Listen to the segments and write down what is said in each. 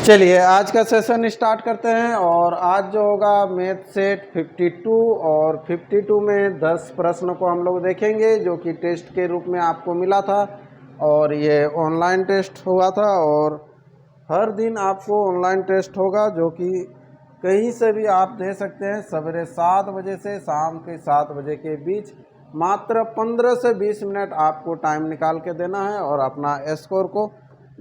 चलिए आज का सेशन स्टार्ट करते हैं। और आज जो होगा मैथ सेट 52 और 52 में 10 प्रश्न को हम लोग देखेंगे जो कि टेस्ट के रूप में आपको मिला था। और ये ऑनलाइन टेस्ट हुआ था और हर दिन आपको ऑनलाइन टेस्ट होगा जो कि कहीं से भी आप दे सकते हैं। सवेरे 7 बजे से शाम के 7 बजे के बीच मात्र 15 से 20 मिनट आपको टाइम निकाल के देना है और अपना स्कोर को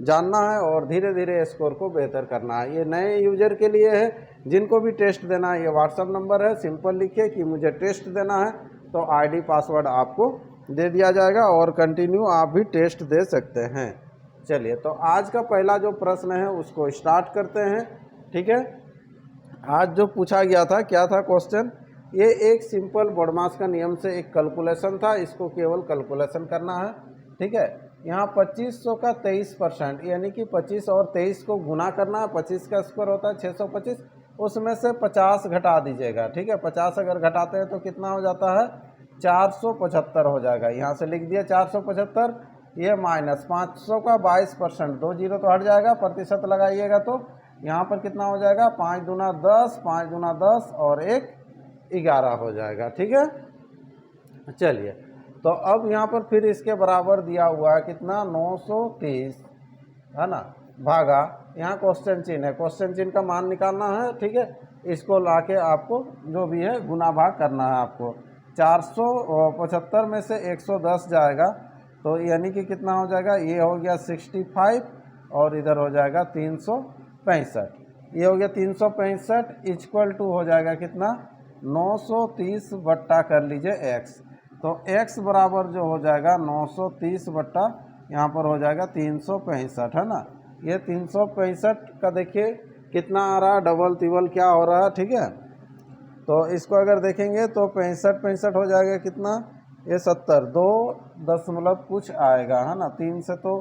जानना है और धीरे धीरे स्कोर को बेहतर करना है। ये नए यूजर के लिए है जिनको भी टेस्ट देना है। ये व्हाट्सअप नंबर है, सिंपल लिखिए कि मुझे टेस्ट देना है तो आईडी पासवर्ड आपको दे दिया जाएगा और कंटिन्यू आप भी टेस्ट दे सकते हैं। चलिए तो आज का पहला जो प्रश्न है उसको स्टार्ट करते हैं। ठीक है, आज जो पूछा गया था क्या था क्वेश्चन, ये एक सिंपल बॉडमास का नियम से एक कैलकुलेशन था, इसको केवल कैलकुलेशन करना है। ठीक है, यहाँ 2500 का 23% यानी कि 25 और 23 को गुना करना है। 25 का स्क्वायर होता है 625, उसमें से 50 घटा दीजिएगा। ठीक है, 50 अगर घटाते हैं तो कितना हो जाता है 475 हो जाएगा। यहाँ से लिख दिया 475, ये माइनस 500 का 22%, 2 जीरो तो हट जाएगा, प्रतिशत लगाइएगा तो यहाँ पर कितना हो जाएगा 5 दूना 10, 5 दूना 10 और 1 11 हो जाएगा। ठीक है, चलिए तो अब यहाँ पर फिर इसके बराबर दिया हुआ है कितना 930 है ना, भागा यहाँ क्वेश्चन चिन्ह है, क्वेश्चन चिन्ह का मान निकालना है। ठीक है, इसको लाके आपको जो भी है गुना भाग करना है आपको। 475 में से 110 जाएगा तो यानी कि कितना हो जाएगा, ये हो गया 65 और इधर हो जाएगा 365, ये हो गया 365 इक्वल टू हो जाएगा कितना 930 बट्टा कर लीजिए x। तो x बराबर जो हो जाएगा 930 बट्टा यहाँ पर हो जाएगा 365 है ना। ये 365 का देखिए कितना आ रहा है, डबल तिबल क्या हो रहा है। ठीक है, तो इसको अगर देखेंगे तो 65 हो जाएगा कितना, ये 70, 2 दशमलव कुछ आएगा है ना, 3 से तो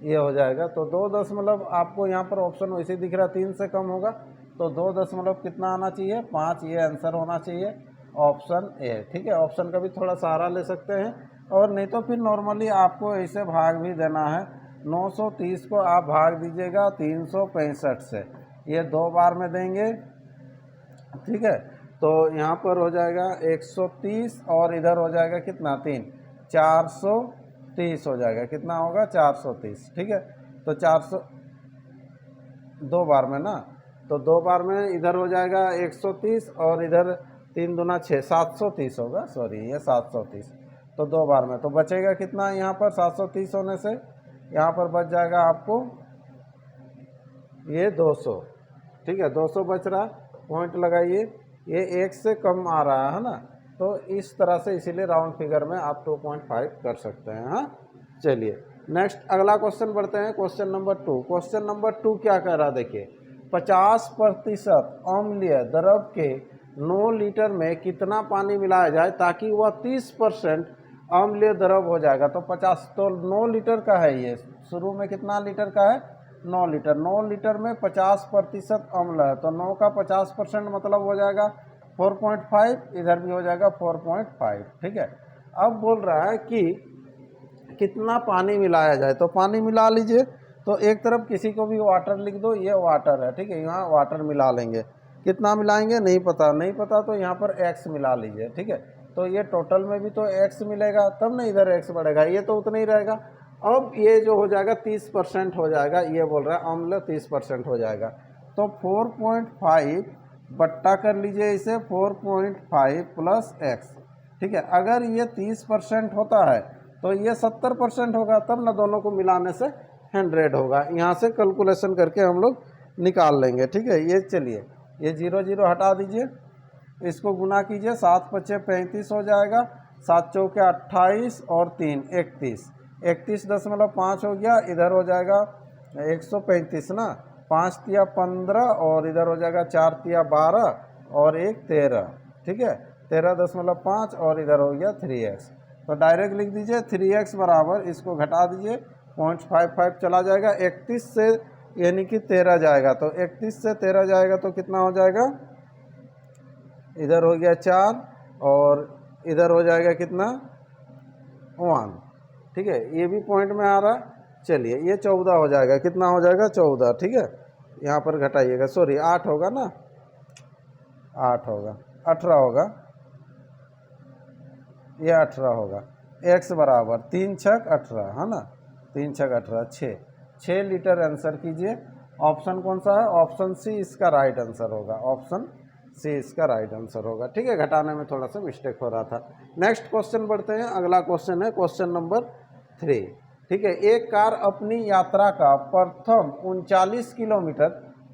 ये हो जाएगा। तो 2 दशमलव आपको यहाँ पर ऑप्शन वैसे दिख रहा है 3 से कम होगा तो 2 दशमलव कितना आना चाहिए 5, ये आंसर होना चाहिए ऑप्शन ए। ठीक है, ऑप्शन का भी थोड़ा सहारा ले सकते हैं और नहीं तो फिर नॉर्मली आपको ऐसे भाग भी देना है। 930 को आप भाग दीजिएगा 365 से, ये 2 बार में देंगे। ठीक है, तो यहाँ पर हो जाएगा 130 और इधर हो जाएगा कितना 3, 430 हो जाएगा, कितना होगा 430। ठीक है, तो 400 2 बार में ना, तो 2 बार में इधर हो जाएगा 130 और इधर 3 दूना 6, 730 होगा, सॉरी ये 730। तो 2 बार में तो बचेगा कितना यहाँ पर 730 होने से यहाँ पर बच जाएगा आपको ये 200। ठीक है, 200 बच रहा, पॉइंट लगाइए, ये 1 से कम आ रहा है ना, तो इस तरह से इसीलिए राउंड फिगर में आप 2.5 कर सकते हैं। हाँ, चलिए नेक्स्ट अगला क्वेश्चन बढ़ते हैं, क्वेश्चन नंबर 2। क्वेश्चन नंबर 2 क्या कह रहा है देखिए, 50% अम्लीय द्रव के 9 लीटर में कितना पानी मिलाया जाए ताकि वह 30% अम्लीय द्रव हो जाएगा। तो 50 तो 9 लीटर का है, ये शुरू में कितना लीटर का है 9 लीटर। 9 लीटर में 50% अम्ल है तो 9 का 50% मतलब हो जाएगा 4.5, इधर भी हो जाएगा 4.5। ठीक है, अब बोल रहा है कि कितना पानी मिलाया जाए, तो पानी मिला लीजिए। तो एक तरफ किसी को भी वाटर लिख दो, ये वाटर है। ठीक है, यहाँ वाटर मिला लेंगे, कितना मिलाएंगे नहीं पता, नहीं पता तो यहाँ पर x मिला लीजिए। ठीक है, तो ये टोटल में भी तो x मिलेगा तब ना इधर x बढ़ेगा, ये तो उतना ही रहेगा। अब ये जो हो जाएगा 30% हो जाएगा, ये बोल रहा है अम्ल 30% हो जाएगा। तो 4.5 बट्टा कर लीजिए इसे 4.5 प्लस x। ठीक है, अगर ये 30% होता है तो ये 70% होगा, तब ना दोनों को मिलाने से 100 होगा। यहाँ से कैलकुलेशन करके हम लोग निकाल लेंगे। ठीक है, ये चलिए ये 0 0 हटा दीजिए, इसको गुना कीजिए, 7 5 35 हो जाएगा, 7 चौके 28 और 3 31, 31.5 हो गया, इधर हो जाएगा 135 ना, 5 तिया 15 और इधर हो जाएगा 4 तिया 12 और 1 13। ठीक है, 13.5 और इधर हो गया 3x। तो डायरेक्ट लिख दीजिए 3x बराबर, इसको घटा दीजिए 0.55 चला जाएगा, 31 से यानी कि 13 जाएगा, तो 31 से 13 जाएगा तो कितना हो जाएगा, इधर हो गया 4 और इधर हो जाएगा कितना 1। ठीक है, ये भी पॉइंट में आ रहा है। चलिए ये 14 हो जाएगा, कितना हो जाएगा 14। ठीक है, यहाँ पर घटाइएगा, सॉरी 8 होगा ना, 8 होगा, 18 होगा, ये 18 होगा। x बराबर 3 छक 18 है ना, 3 छक 18, 6 लीटर आंसर कीजिए। ऑप्शन कौन सा है? ऑप्शन सी इसका राइट आंसर होगा, ऑप्शन सी इसका राइट आंसर होगा। ठीक है, घटाने में थोड़ा सा मिस्टेक हो रहा था। नेक्स्ट क्वेश्चन बढ़ते हैं। अगला क्वेश्चन है क्वेश्चन नंबर 3। ठीक है, एक कार अपनी यात्रा का प्रथम 39 किलोमीटर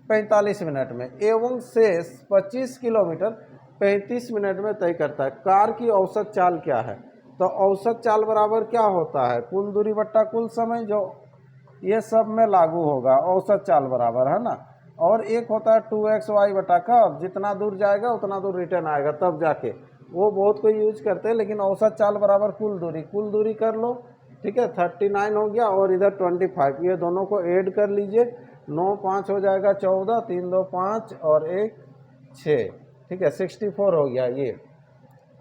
45 मिनट में एवं शेष 25 किलोमीटर 35 मिनट में तय करता है। कार की औसत चाल क्या है? तो औसत चाल बराबर क्या होता है? कुल दूरी बट्टा कुल समय, जो ये सब में लागू होगा। औसत चाल बराबर है ना, और एक होता है 2xy बटा कब, जितना दूर जाएगा उतना दूर रिटर्न आएगा, तब जाके वो बहुत कोई यूज करते हैं। लेकिन औसत चाल बराबर कुल दूरी कर लो। ठीक है, 39 हो गया और इधर 25, ये दोनों को ऐड कर लीजिए। 9 5 हो जाएगा 14, 3 2 5 और 1 6। ठीक है, 64 हो गया ये।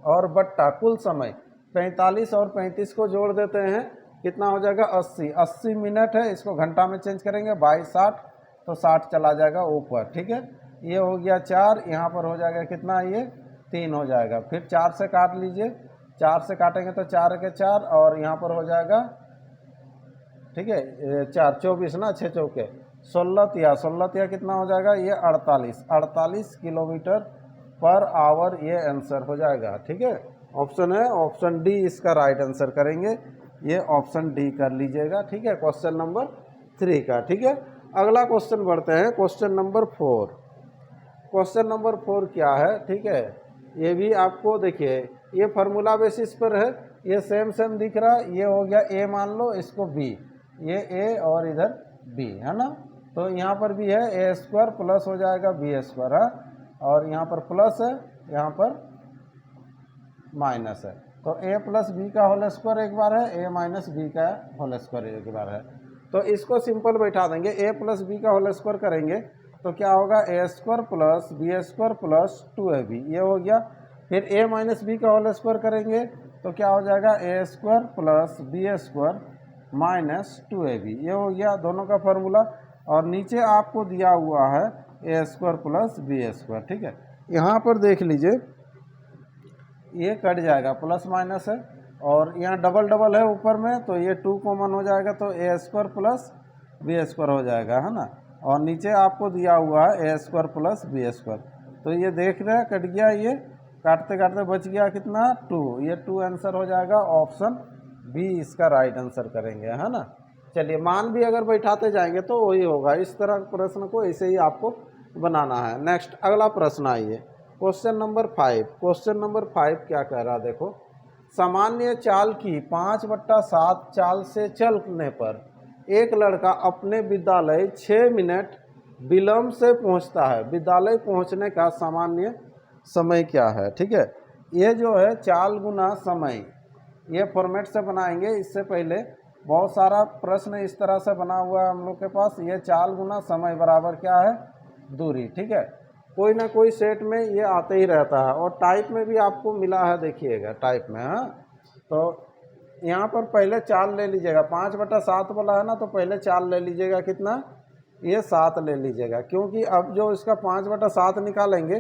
और बट्टा कुल समय 45 और 35 को जोड़ देते हैं, कितना हो जाएगा? 80 मिनट है, इसको घंटा में चेंज करेंगे 22 60, तो 60 चला जाएगा ऊपर। ठीक है, ये हो गया 4, यहाँ पर हो जाएगा कितना? ये 3 हो जाएगा। फिर 4 से काट लीजिए, 4 से काटेंगे तो 4 के 4 और यहाँ पर हो जाएगा, ठीक है 4 24 ना, 6 चौके 16 तिया कितना हो जाएगा? ये 48 किलोमीटर पर आवर ये आंसर हो जाएगा। ठीक है, ऑप्शन है ऑप्शन डी इसका राइट आंसर करेंगे, ये ऑप्शन डी कर लीजिएगा। ठीक है, क्वेश्चन नंबर 3 का। ठीक है, अगला क्वेश्चन बढ़ते हैं, क्वेश्चन नंबर 4। क्वेश्चन नंबर 4 क्या है? ठीक है, ये भी आपको देखिए, ये फार्मूला बेसिस पर है, ये सेम दिख रहा है। ये हो गया ए, मान लो इसको बी, ये ए और इधर बी है ना, तो यहाँ पर भी है ए स्क्वायर प्लस हो जाएगा बी स्क्वायर है, और यहाँ पर प्लस है, यहाँ पर माइनस है। तो a प्लस बी का होल स्क्वायर एक बार है, a माइनस बी का होल स्क्वायर एक बार है। तो इसको सिंपल बैठा देंगे, a प्लस बी का होल स्क्वायर करेंगे तो क्या होगा? A square plus b square plus 2ab, ये हो गया। फिर a माइनस बी का होल स्क्वायर करेंगे तो क्या हो जाएगा? A square plus b square minus 2ab, ये हो गया दोनों का फार्मूला। और नीचे आपको दिया हुआ है ए स्क्वायर प्लस बी स्क्वायर। ठीक है, यहाँ पर देख लीजिए, ये कट जाएगा, प्लस माइनस है, और यहाँ डबल है ऊपर में, तो ये 2 कॉमन हो जाएगा, तो ए स्क्वायर प्लस बी स्क्वायर हो जाएगा है ना। और नीचे आपको दिया हुआ है ए स्क्वायर प्लस बी स्क्वायर, तो ये देख रहे हैं कट गया, ये काटते काटते बच गया कितना? 2, ये 2 आंसर हो जाएगा, ऑप्शन बी इसका राइट आंसर करेंगे है ना। चलिए, मान भी अगर बैठाते जाएंगे तो वही होगा। इस तरह प्रश्न को ऐसे ही आपको बनाना है। नेक्स्ट अगला प्रश्न आइए, क्वेश्चन नंबर 5। क्वेश्चन नंबर 5 क्या कह रहा है? देखो, सामान्य चाल की 5/7 चाल से चलने पर एक लड़का अपने विद्यालय 6 मिनट विलंब से पहुंचता है। विद्यालय पहुंचने का सामान्य समय क्या है? ठीक है, ये जो है चाल गुना समय, ये फॉर्मेट से बनाएंगे। इससे पहले बहुत सारा प्रश्न इस तरह से बना हुआ है हम लोग के पास। ये चाल गुना समय बराबर क्या है? दूरी। ठीक है, कोई ना कोई सेट में ये आते ही रहता है, और टाइप में भी आपको मिला है, देखिएगा टाइप में। हाँ, तो यहाँ पर पहले चाल ले लीजिएगा, 5/7 वाला है ना, तो पहले चाल ले लीजिएगा, कितना? ये 7 ले लीजिएगा, क्योंकि अब जो इसका 5/7 निकालेंगे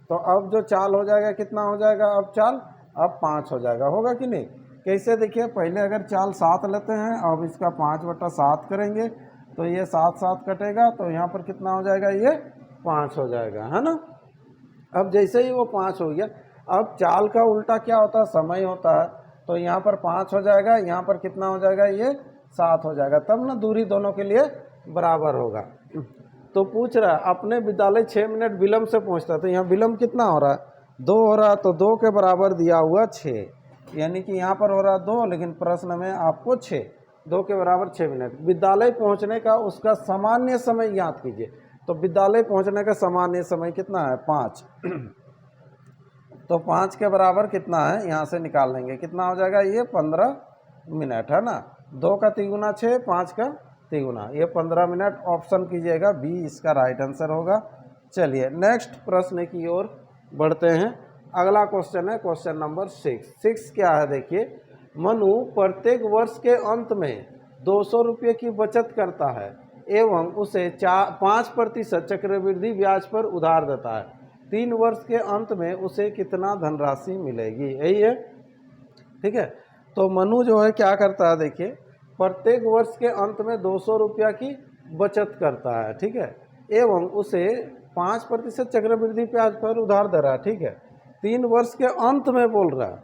तो अब जो चाल हो जाएगा कितना हो जाएगा? अब चाल अब 5 हो जाएगा, होगा कि नहीं? कैसे? देखिए, पहले अगर चाल 7 लेते हैं, अब इसका 5/7 करेंगे तो ये 7 कटेगा, तो यहाँ पर कितना हो जाएगा? ये 5 हो जाएगा है ना। अब जैसे ही वो 5 हो गया, अब चाल का उल्टा क्या होता है? समय होता है, तो यहाँ पर 5 हो जाएगा, यहाँ पर कितना हो जाएगा? ये 7 हो जाएगा, तब ना दूरी दोनों के लिए बराबर होगा। तो पूछ रहा है अपने विद्यालय 6 मिनट विलंब से पहुँचता है, तो यहाँ विलंब कितना हो रहा है? 2 हो रहा है, तो 2 के बराबर दिया हुआ 6, यानी कि यहाँ पर हो रहा है 2, लेकिन प्रश्न में आपको 6, 2 के बराबर 6 मिनट। विद्यालय पहुँचने का उसका सामान्य समय याद कीजिए, तो विद्यालय पहुंचने का सामान्य समय कितना है? 5। तो 5 के बराबर कितना है? यहाँ से निकाल लेंगे, कितना हो जाएगा? ये 15 मिनट है ना। 2 का 3 गुना 6, 5 का 3 गुना, ये 15 मिनट। ऑप्शन कीजिएगा बी इसका राइट आंसर होगा। चलिए, नेक्स्ट प्रश्न की ओर बढ़ते हैं। अगला क्वेश्चन है क्वेश्चन नंबर 6 क्या है? देखिए, मनु प्रत्येक वर्ष के अंत में 200 रुपये की बचत करता है। एवं उसे 5% चक्रवृद्धि ब्याज पर उधार देता है, 3 वर्ष के अंत में उसे कितना धनराशि मिलेगी, यही है। ठीक है, तो मनु जो है क्या करता है, देखिए प्रत्येक वर्ष के अंत में 200 रुपया की बचत करता है। ठीक है, एवं उसे 5% चक्रवृद्धि ब्याज पर उधार दे रहा है। ठीक है, 3 वर्ष के अंत में बोल रहा है,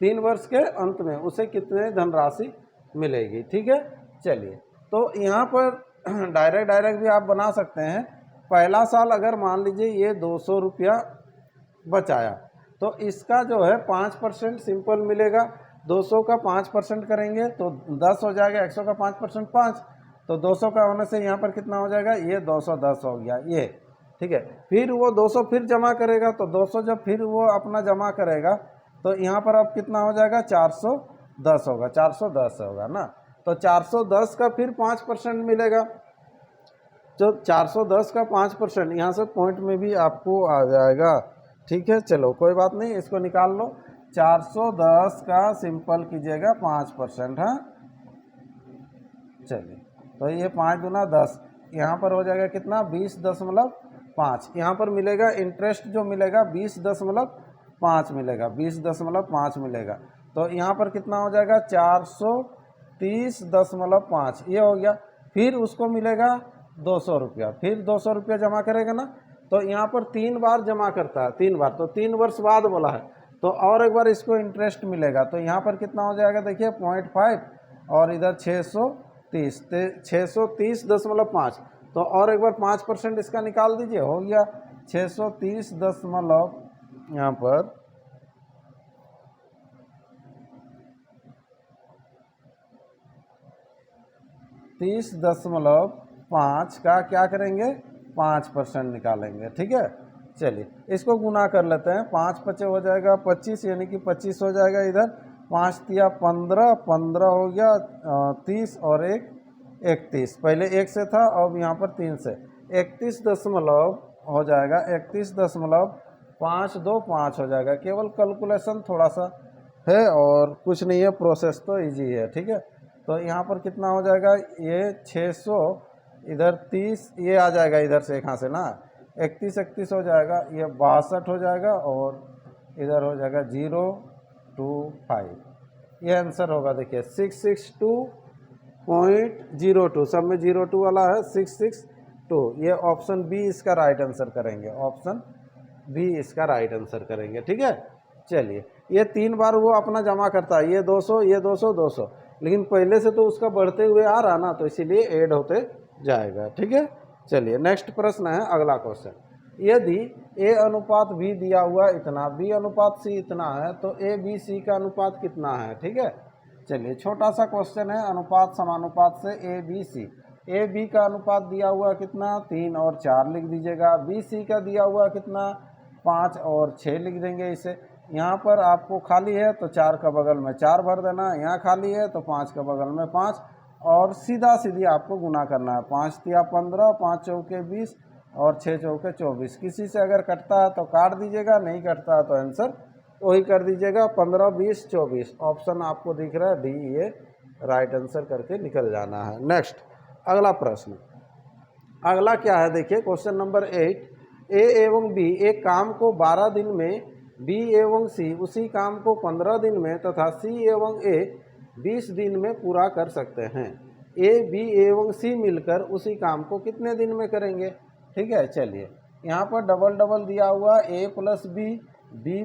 3 वर्ष के अंत में उसे कितने धनराशि मिलेगी। ठीक है, चलिए तो यहाँ पर डायरेक्ट भी आप बना सकते हैं। पहला साल अगर मान लीजिए ये 200 रुपया बचाया, तो इसका जो है 5% सिंपल मिलेगा। 200 का 5% करेंगे तो 10 हो जाएगा, 100 का 5% 5, तो 200 का होने से यहाँ पर कितना हो जाएगा, ये 210 हो गया ये। ठीक है, फिर वो 200 फिर जमा करेगा, तो 200 जब फिर वो अपना जमा करेगा तो यहाँ पर अब कितना हो जाएगा, 410 होगा, 410 होगा ना। तो 410 का फिर 5% मिलेगा, जो 410 का 5% यहाँ से पॉइंट में भी आपको आ जाएगा। ठीक है, चलो कोई बात नहीं, इसको निकाल लो। 410 का सिंपल कीजिएगा 5%। हाँ चलिए, तो ये 5 दूना 10, यहाँ पर हो जाएगा कितना, 20.5। यहाँ पर मिलेगा इंटरेस्ट जो मिलेगा 20.5 मिलेगा, 20.5 मिलेगा। तो यहाँ पर कितना हो जाएगा, 430.5 ये हो गया। फिर उसको मिलेगा 200 रुपया, फिर 200 रुपया जमा करेगा ना, तो यहाँ पर 3 बार जमा करता है, 3 बार, तो 3 वर्ष बाद बोला है, तो और एक बार इसको इंटरेस्ट मिलेगा। तो यहाँ पर कितना हो जाएगा, देखिए 0.5 और इधर 630.5, तो और एक बार 5% इसका निकाल दीजिए, हो गया 630 यहाँ पर 30.5 का क्या करेंगे, 5% निकालेंगे। ठीक है, चलिए इसको गुना कर लेते हैं। 5 पचे हो जाएगा 25, यानी कि 25 हो जाएगा, इधर 5 तिया 15, 15 हो गया 30 और 1 31, पहले 1 से था, अब यहाँ पर 3 से 31 दशमलव हो जाएगा, 31.525 हो जाएगा। केवल कैलकुलेशन थोड़ा सा है और कुछ नहीं है, प्रोसेस तो इजी है। ठीक है, तो यहाँ पर कितना हो जाएगा, ये 600, इधर 30, ये आ जाएगा इधर से यहाँ से ना, 31 हो जाएगा, ये 62 हो जाएगा, और इधर हो जाएगा 025, ये आंसर होगा। देखिए 662.02, सब में 02 वाला है, 662, ये ऑप्शन बी इसका राइट आंसर करेंगे, ऑप्शन बी इसका राइट आंसर करेंगे। ठीक है, चलिए ये 3 बार वो अपना जमा करता है, ये 200, ये 200, 200, लेकिन पहले से तो उसका बढ़ते हुए आ रहा ना, तो इसीलिए ऐड होते जाएगा। ठीक है, चलिए नेक्स्ट प्रश्न है, अगला क्वेश्चन। यदि ए अनुपात बी दिया हुआ इतना, बी अनुपात सी इतना है, तो ए बी सी का अनुपात कितना है। ठीक है, चलिए छोटा सा क्वेश्चन है, अनुपात समानुपात से A B C. A B का अनुपात दिया हुआ कितना, 3 और 4 लिख दीजिएगा। बी सी का दिया हुआ कितना, 5 और 6 लिख देंगे। इसे यहाँ पर आपको खाली है तो 4 का बगल में 4 भर देना, यहाँ खाली है तो 5 का बगल में 5, और सीधा सीधी आपको गुना करना है। 5 तिया 15, 5 चौके 20 और 6 चौके 24। किसी से अगर कटता है तो काट दीजिएगा, नहीं कटता है तो आंसर वही कर दीजिएगा, 15, 20, 24। ऑप्शन आपको दिख रहा है डी, ये राइट आंसर करके निकल जाना है। नेक्स्ट अगला प्रश्न, अगला क्या है, देखिए क्वेश्चन नंबर 8। ए एवं बी एक काम को 12 दिन में, बी एवं सी उसी काम को 15 दिन में तथा सी एवं ए 20 दिन में पूरा कर सकते हैं। ए बी एवं सी मिलकर उसी काम को कितने दिन में करेंगे। ठीक है, चलिए यहाँ पर डबल डबल दिया हुआ, ए प्लस बी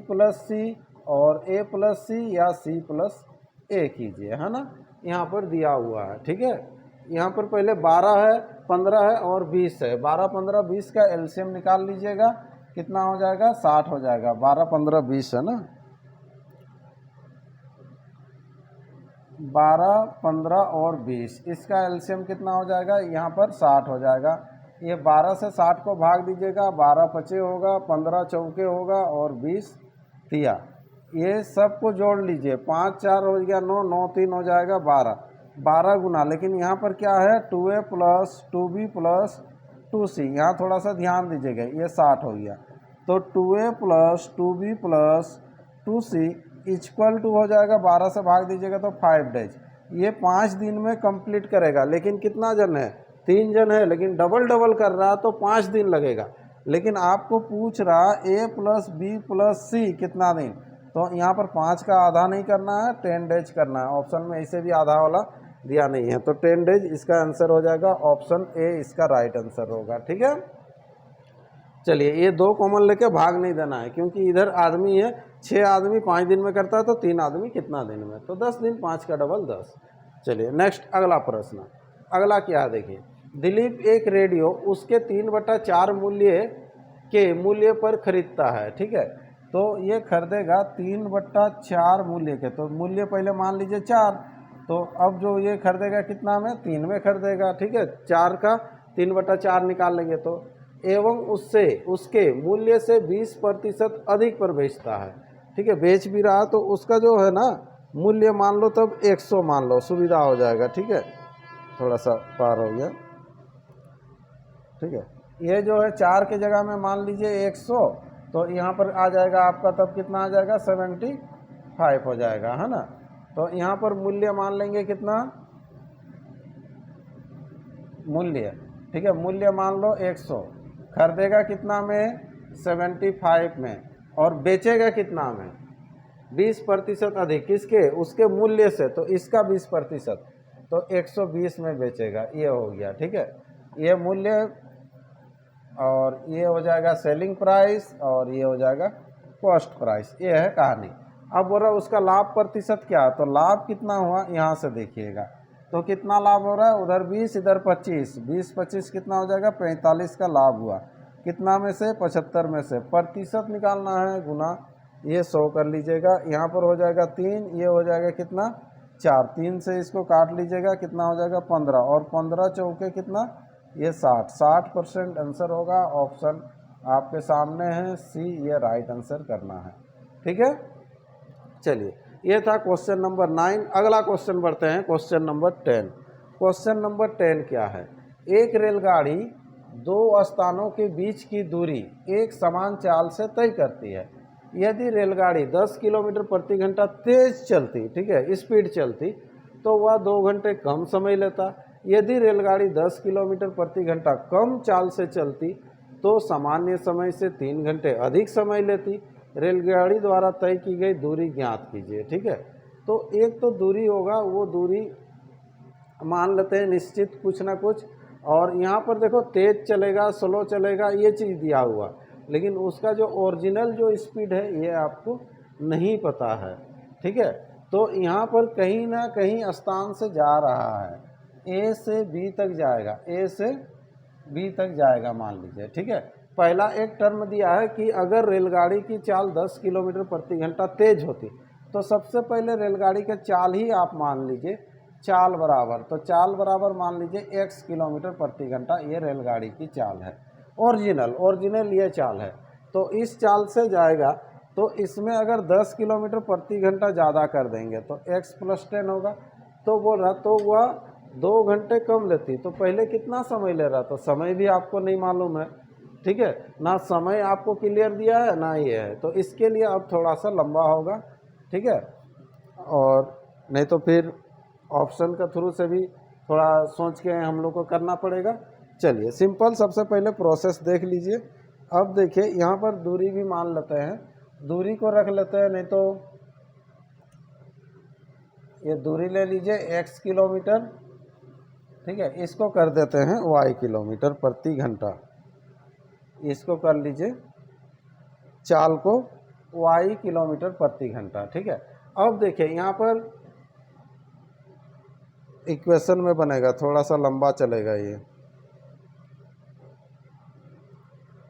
प्लस सी और ए प्लस सी या सी प्लस ए कीजिए, है ना, यहाँ पर दिया हुआ है। ठीक है, यहाँ पर पहले 12 है, 15 है और 20 है। 12, 15, 20 का एलसीएम निकाल लीजिएगा, कितना हो जाएगा, 60 हो जाएगा। 12, 15, 20 है ना, 12, 15 और 20, इसका एलसीएम कितना हो जाएगा, यहाँ पर 60 हो जाएगा। ये 12 से 60 को भाग दीजिएगा, 12 पचे होगा, 15 चौके होगा और 20 तिया, ये सब को जोड़ लीजिए, 5 4 हो गया 9, 9 3 हो जाएगा 12, 12 गुना। लेकिन यहाँ पर क्या है, 2a plus 2b plus 2c, यहाँ थोड़ा सा ध्यान दीजिएगा, ये 60 हो गया। तो 2a plus 2b plus 2c equal to हो जाएगा, 12 से भाग दीजिएगा तो 5 डेज, ये 5 दिन में कंप्लीट करेगा, लेकिन कितना जन है, 3 जन है, लेकिन डबल डबल कर रहा तो 5 दिन लगेगा। लेकिन आपको पूछ रहा A + B + C कितना दिन, तो यहाँ पर 5 का आधा नहीं करना है, 10 डेज करना है। ऑप्शन में इसे भी आधा वाला दिया नहीं है, तो 10 डेज इसका आंसर हो जाएगा। ऑप्शन ए इसका राइट आंसर होगा। ठीक है, चलिए ये 2 कॉमन लेके भाग नहीं देना है, क्योंकि इधर आदमी है, 6 आदमी 5 दिन में करता है, तो 3 आदमी कितना दिन में, तो 10 दिन, 5 का डबल 10। चलिए नेक्स्ट अगला प्रश्न। अगला क्या देखिए, दिलीप एक रेडियो उसके 3/4 मूल्य पर खरीदता है। ठीक है, तो ये खरीदेगा 3/4 मूल्य के, तो मूल्य पहले मान लीजिए 4, तो अब जो ये खरीदेगा कितना में, 3 में खरीदेगा। ठीक है, 4 का 3/4 निकाल लेंगे तो, एवं उससे उसके मूल्य से 20% अधिक पर बेचता है। ठीक है, बेच भी रहा तो उसका जो है ना मूल्य मान लो तब 100 मान लो, सुविधा हो जाएगा। ठीक है, थोड़ा सा पार हो गया। ठीक है, ये जो है 4 की जगह में मान लीजिए 100, तो यहाँ पर आ जाएगा आपका तब कितना आ जाएगा, 75 हो जाएगा, है ना। तो यहाँ पर मूल्य मान लेंगे कितना, मूल्य, ठीक है, मूल्य मान लो 100, खरीदेगा कितना में, 75 में, और बेचेगा कितना में, 20% अधिक, किसके, उसके मूल्य से, तो इसका 20%, तो 120 में बेचेगा, ये हो गया। ठीक है, ये मूल्य और ये हो जाएगा सेलिंग प्राइस और ये हो जाएगा कॉस्ट प्राइस, ये है कहानी। अब बोल रहा है उसका लाभ प्रतिशत क्या, तो लाभ कितना हुआ यहाँ से देखिएगा, तो कितना लाभ हो रहा है, उधर 20 इधर 25, 20-25 कितना हो जाएगा, 45 का लाभ हुआ, कितना में से, 75 में से, प्रतिशत निकालना है, गुना ये 100 कर लीजिएगा, यहाँ पर हो जाएगा 3, ये हो जाएगा कितना, 4, 3 से इसको काट लीजिएगा, कितना हो जाएगा 15, और 15 चौके कितना, ये 60% आंसर होगा। ऑप्शन आपके सामने है सी, ये राइट आंसर करना है। ठीक है, चलिए ये था क्वेश्चन नंबर 9। अगला क्वेश्चन बढ़ते हैं, क्वेश्चन नंबर 10। क्वेश्चन नंबर 10 क्या है, एक रेलगाड़ी 2 स्थानों के बीच की दूरी एक समान चाल से तय करती है। यदि रेलगाड़ी 10 किलोमीटर प्रति घंटा तेज चलती, ठीक है, स्पीड चलती, तो वह 2 घंटे कम समय लेता। यदि रेलगाड़ी 10 किलोमीटर प्रति घंटा कम चाल से चलती तो सामान्य समय से 3 घंटे अधिक समय लेती। रेलगाड़ी द्वारा तय की गई दूरी ज्ञात कीजिए। ठीक है, तो एक तो दूरी होगा, वो दूरी मान लेते हैं निश्चित कुछ ना कुछ, और यहाँ पर देखो तेज चलेगा स्लो चलेगा ये चीज़ दिया हुआ, लेकिन उसका जो ओरिजिनल जो स्पीड है ये आपको नहीं पता है। ठीक है, तो यहाँ पर कहीं ना कहीं स्थान से जा रहा है, ए से बी तक जाएगा, ए से बी तक जाएगा मान लीजिए। ठीक है, पहला एक टर्म दिया है कि अगर रेलगाड़ी की चाल 10 किलोमीटर प्रति घंटा तेज होती, तो सबसे पहले रेलगाड़ी का चाल ही आप मान लीजिए, चाल बराबर, तो चाल बराबर मान लीजिए x किलोमीटर प्रति घंटा, ये रेलगाड़ी की चाल है, ओरिजिनल ये चाल है। तो इस चाल से जाएगा, तो इसमें अगर 10 किलोमीटर प्रति घंटा ज़्यादा कर देंगे तो x + 10 होगा। तो बोल रहा तो वह 2 घंटे कम लेती, तो पहले कितना समय ले रहा, तो समय भी आपको नहीं मालूम है। ठीक है ना, समय आपको क्लियर दिया है ना ये है, तो इसके लिए अब थोड़ा सा लंबा होगा। ठीक है, और नहीं तो फिर ऑप्शन का थ्रू से भी थोड़ा सोच के हम लोग को करना पड़ेगा। चलिए सिंपल, सबसे पहले प्रोसेस देख लीजिए। अब देखिए यहाँ पर दूरी भी मान लेते हैं, दूरी को रख लेते हैं, नहीं तो ये दूरी ले लीजिए x किलोमीटर। ठीक है, इसको कर देते हैं y किलोमीटर प्रति घंटा, इसको कर लीजिए चाल को y किलोमीटर प्रति घंटा। ठीक है, अब देखिए यहाँ पर इक्वेशन में बनेगा, थोड़ा सा लंबा चलेगा ये।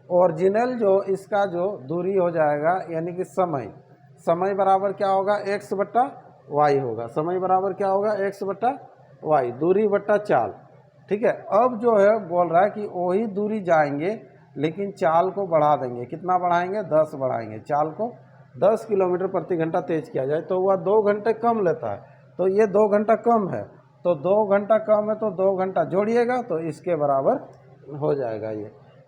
ओरिजिनल जो इसका जो दूरी हो जाएगा यानी कि समय बराबर क्या होगा, x/y होगा, समय बराबर क्या होगा, x/y, दूरी बट्टा चाल। ठीक है, अब जो है बोल रहा है कि वही दूरी जाएंगे लेकिन चाल को बढ़ा देंगे, कितना बढ़ाएंगे, 10 बढ़ाएंगे, चाल को 10 किलोमीटर प्रति घंटा तेज किया जाए तो वह 2 घंटे कम लेता है। तो ये 2 घंटा कम है, तो 2 घंटा कम है तो 2 घंटा जोड़िएगा तो इसके बराबर हो जाएगा।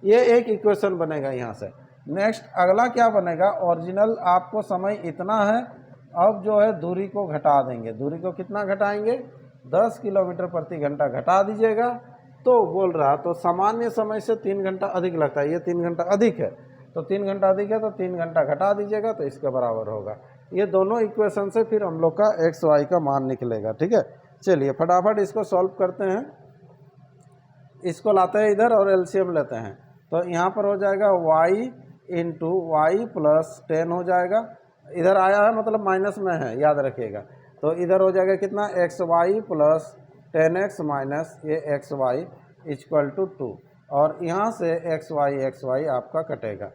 ये एक इक्वेशन बनेगा यहाँ से। नेक्स्ट अगला क्या बनेगा, ओरिजिनल आपको समय इतना है, अब जो है दूरी को घटा देंगे, दूरी को कितना घटाएंगे, 10 किलोमीटर प्रति घंटा घटा दीजिएगा तो बोल रहा, तो सामान्य समय से 3 घंटा अधिक लगता है, ये 3 घंटा अधिक है, तो 3 घंटा अधिक है तो 3 घंटा घटा दीजिएगा तो इसके बराबर होगा। ये दोनों इक्वेशन से फिर हम लोग का एक्स वाई का मान निकलेगा। ठीक है, चलिए फटाफट इसको सॉल्व करते हैं। इसको लाते हैं इधर और एलसीएम लेते हैं, तो यहाँ पर हो जाएगा y इंटू वाई प्लस 10 हो जाएगा। इधर आया है मतलब माइनस में है, याद रखिएगा। तो इधर हो जाएगा कितना, x y plus 10x minus ये एक्स वाई इक्वल टू 2, और यहाँ से एक्स वाई आपका कटेगा।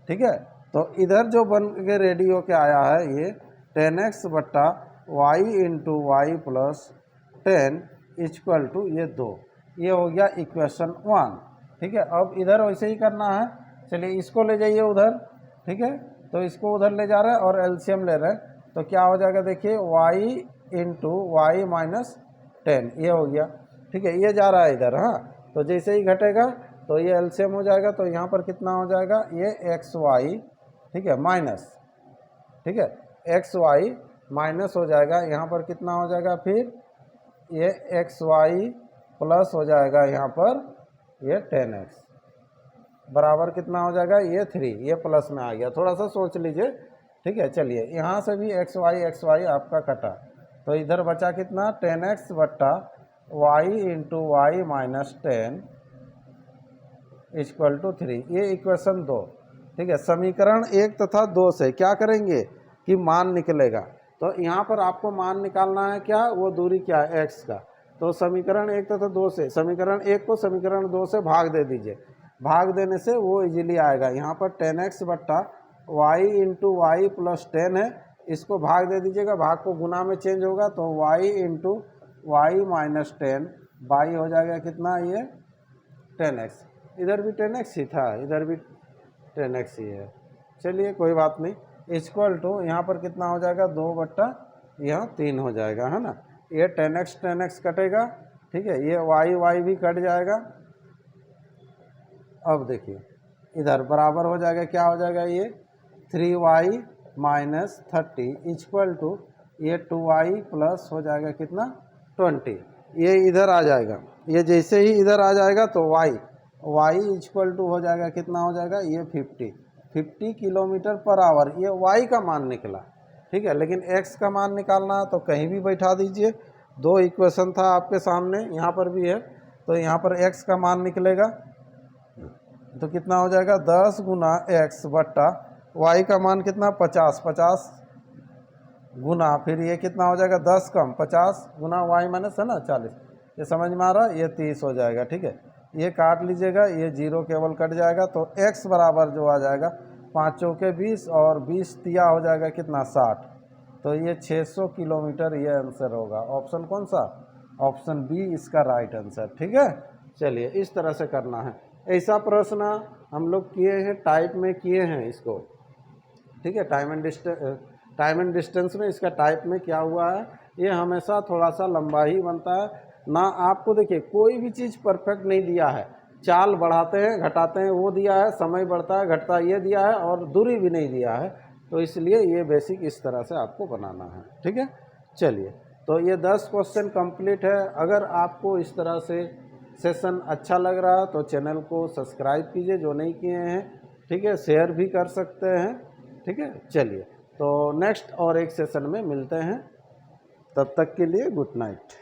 ठीक है, तो इधर जो बन के रेडी होके आया है ये 10x बट्टा y into y plus 10 equal to ये 2, ये हो गया इक्वेशन 1। ठीक है, अब इधर वैसे ही करना है। चलिए इसको ले जाइए उधर। ठीक है, तो इसको उधर ले जा रहे हैं और एलसीएम ले रहे हैं, तो क्या हो जाएगा देखिए, y इंटू वाई माइनस 10 ये हो गया। ठीक है, ये जा रहा है इधर। हाँ, तो जैसे ही घटेगा तो ये एलसीएम हो जाएगा, तो यहाँ पर कितना हो जाएगा, ये एक्स वाई, ठीक है, माइनस, ठीक है, एक्स वाई माइनस हो जाएगा, यहाँ पर कितना हो जाएगा, फिर ये एक्स वाई प्लस हो जाएगा यहाँ पर ये 10x बराबर कितना हो जाएगा, ये 3, ये प्लस में आ गया, थोड़ा सा सोच लीजिए। ठीक है, चलिए यहाँ से भी एक्स वाई आपका कटा, तो इधर बचा कितना, 10x बट्टा y into y minus 10 equal to 3, ये इक्वेशन 2। ठीक है, समीकरण 1 तथा 2 से क्या करेंगे कि मान निकलेगा, तो यहाँ पर आपको मान निकालना है क्या, वो दूरी क्या है, x का। तो समीकरण 1 तथा 2 से, समीकरण 1 को समीकरण 2 से भाग दे दीजिए, भाग देने से वो इजीली आएगा। यहाँ पर 10x बट्टा वाई इंटू वाई प्लस 10 है, इसको भाग दे दीजिएगा, भाग को गुना में चेंज होगा, तो y into y minus 10 by हो जाएगा कितना, ये 10x, इधर भी 10x ही था, इधर भी 10x ही है। चलिए कोई बात नहीं, इक्वल टू यहाँ पर कितना हो जाएगा, 2 बट्टा यहाँ 3 हो जाएगा, है ना। ये 10x कटेगा। ठीक है, ये वाई भी कट जाएगा। अब देखिए इधर बराबर हो जाएगा, क्या हो जाएगा, ये 3y माइनस 30 इक्वल टू ये 2y प्लस हो जाएगा कितना, 20, ये इधर आ जाएगा। ये जैसे ही इधर आ जाएगा तो y इक्वल टू हो जाएगा कितना हो जाएगा, ये 50 किलोमीटर पर आवर, ये y का मान निकला। ठीक है, लेकिन x का मान निकालना है तो कहीं भी बैठा दीजिए, 2 इक्वेशन था आपके सामने, यहाँ पर भी है, तो यहाँ पर x का मान निकलेगा, तो कितना हो जाएगा, 10 गुना x बट्टा y का मान कितना, 50 गुना, फिर ये कितना हो जाएगा, 10 कम 50 गुना y माइनस है ना 40, ये समझ में आ रहा है, ये 30 हो जाएगा। ठीक है, ये काट लीजिएगा, ये 0 केवल कट जाएगा, तो x बराबर जो आ जाएगा 5 चौके 20 और 20 तिया हो जाएगा कितना, 60, तो ये 600 किलोमीटर ये आंसर होगा। ऑप्शन कौन सा, ऑप्शन बी इसका राइट आंसर। ठीक है, चलिए इस तरह से करना है। ऐसा प्रश्न हम लोग किए हैं, टाइप में किए हैं इसको। ठीक है, टाइम एंड डिस्टेंस में इसका टाइप में क्या हुआ है, ये हमेशा थोड़ा सा लंबा ही बनता है ना। आपको देखिए कोई भी चीज़ परफेक्ट नहीं दिया है, चाल बढ़ाते हैं घटाते हैं वो दिया है, समय बढ़ता है घटता है ये दिया है, और दूरी भी नहीं दिया है, तो इसलिए ये बेसिक इस तरह से आपको बनाना है। ठीक है, चलिए तो ये 10 क्वेश्चन कंप्लीट है। अगर आपको इस तरह से सेशन अच्छा लग रहा है तो चैनल को सब्सक्राइब कीजिए जो नहीं किए हैं। ठीक है, शेयर भी कर सकते हैं। ठीक है, चलिए तो नेक्स्ट और एक सेशन में मिलते हैं, तब तक के लिए गुड नाइट।